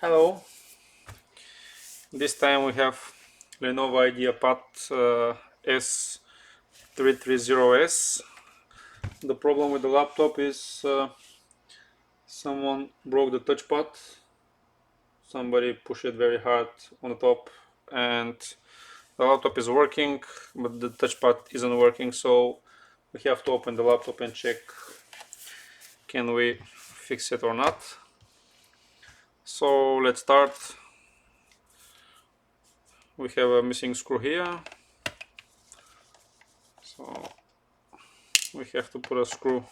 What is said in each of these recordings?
Hello, this time we have Lenovo IdeaPad S330S. The problem with the laptop is someone broke the touchpad. Somebody pushed it very hard on the top and the laptop is working, but the touchpad isn't working, so we have to open the laptop and check can we fix it or not. So let's start. We have a missing screw here, so we have to put a screw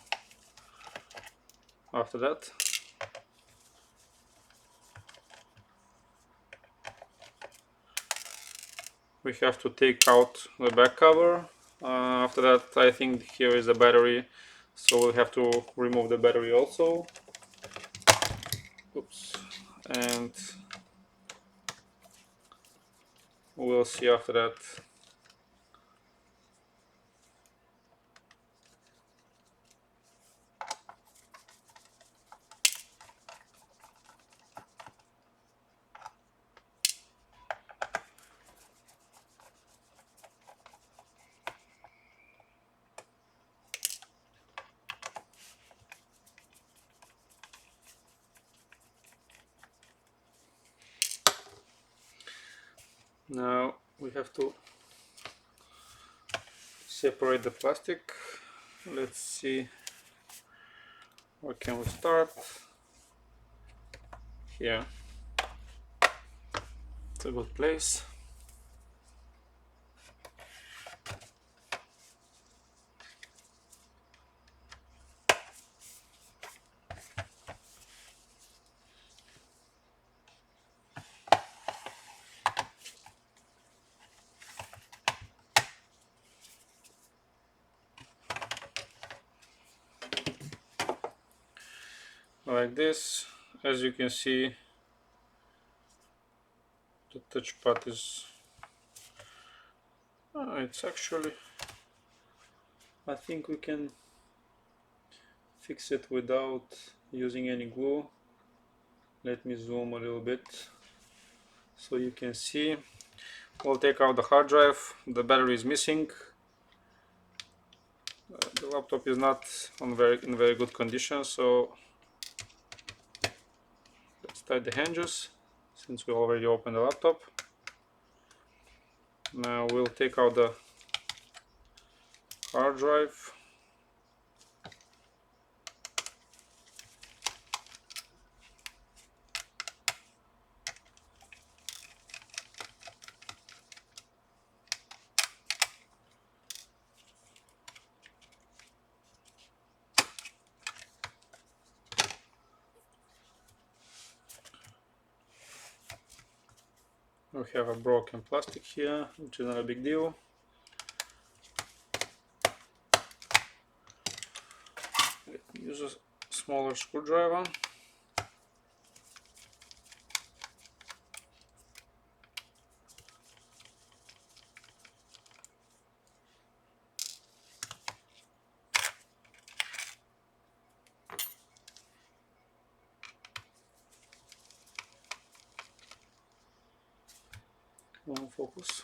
after that. We have to take out the back cover. After that, I think here is the battery, so we'll have to remove the battery also. Oops. And we'll see after that. Now we have to separate the plastic. Let's see, where can we start? Here, it's a good place. Like this. As you can see, the touchpad is it's actually, I think we can fix it without using any glue. Let me zoom a little bit so you can see. We'll take out the hard drive. The battery is missing. The laptop is not in very good condition, so let's tie the hinges since we already opened the laptop. Now we'll take out the hard drive. We have a broken plastic here, which is not a big deal. Let me use a smaller screwdriver. One focus.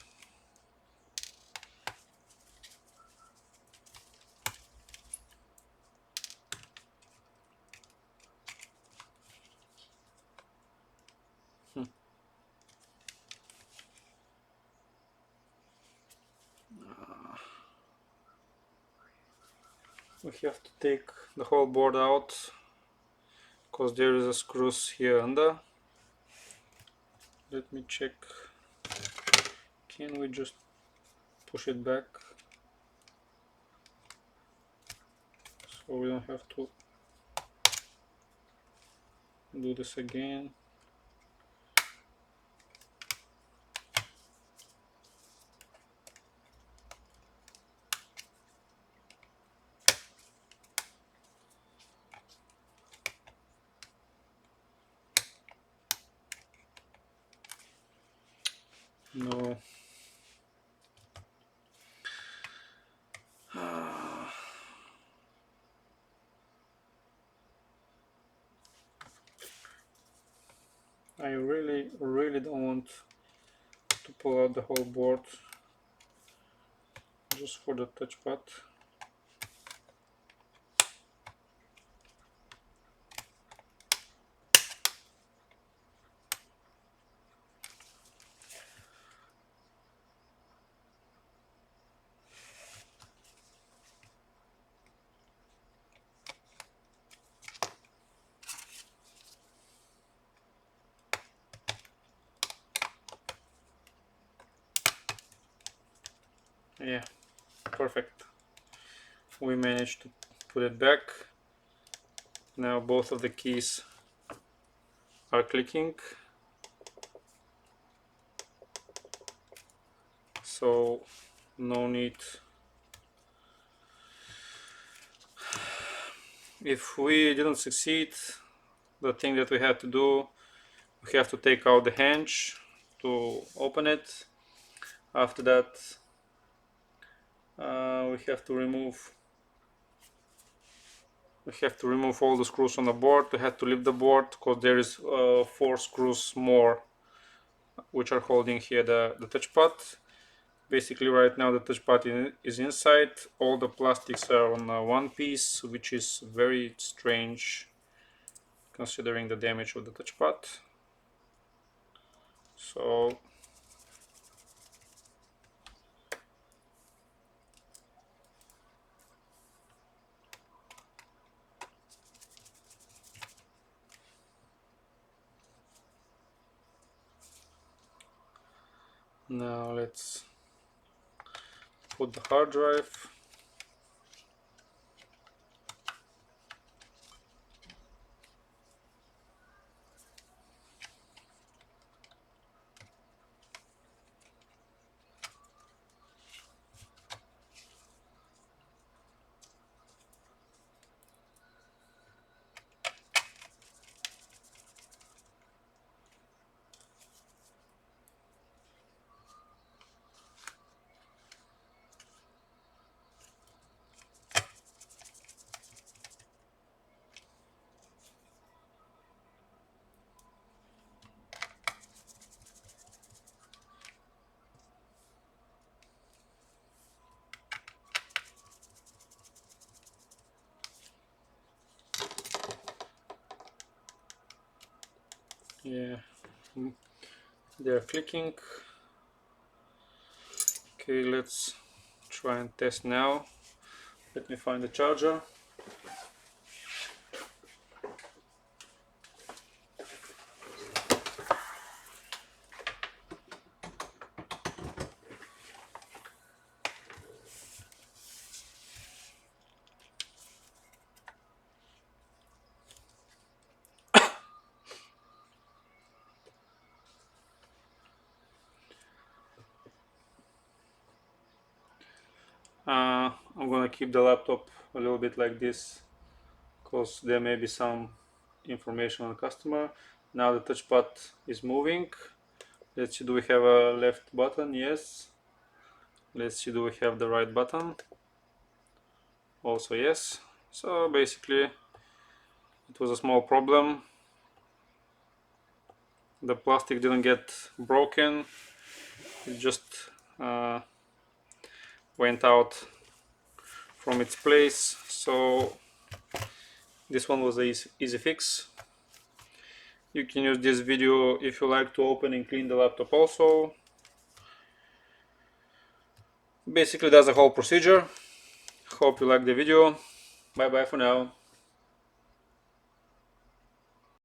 We have to take the whole board out because there is a screws here under. Let me check. Can we just push it back so we don't have to do this again? No. I really don't want to pull out the whole board just for the touchpad. Yeah, perfect. We managed to put it back. Now both of the keys are clicking, so no need. If we didn't succeed, the thing that we have to do, we have to take out the hinge to open it. After that, we have to remove all the screws on the board. We have to lift the board because there is 4 screws more which are holding here the touchpad. Basically right now the touchpad is inside. All the plastics are on one piece, which is very strange considering the damage of the touchpad. So now let's put the hard drive. Yeah, they're clicking. Okay, let's try and test now. Let me find the charger. I'm gonna keep the laptop a little bit like this because there may be some information on the customer. Now the touchpad is moving. Let's see, do we have a left button? Yes. Let's see, do we have the right button? Also yes. So basically it was a small problem. The plastic didn't get broken, it just went out from its place. So this one was an easy fix. You can use this video if you like to open and clean the laptop also. Basically that's the whole procedure. Hope you like the video. Bye bye for now.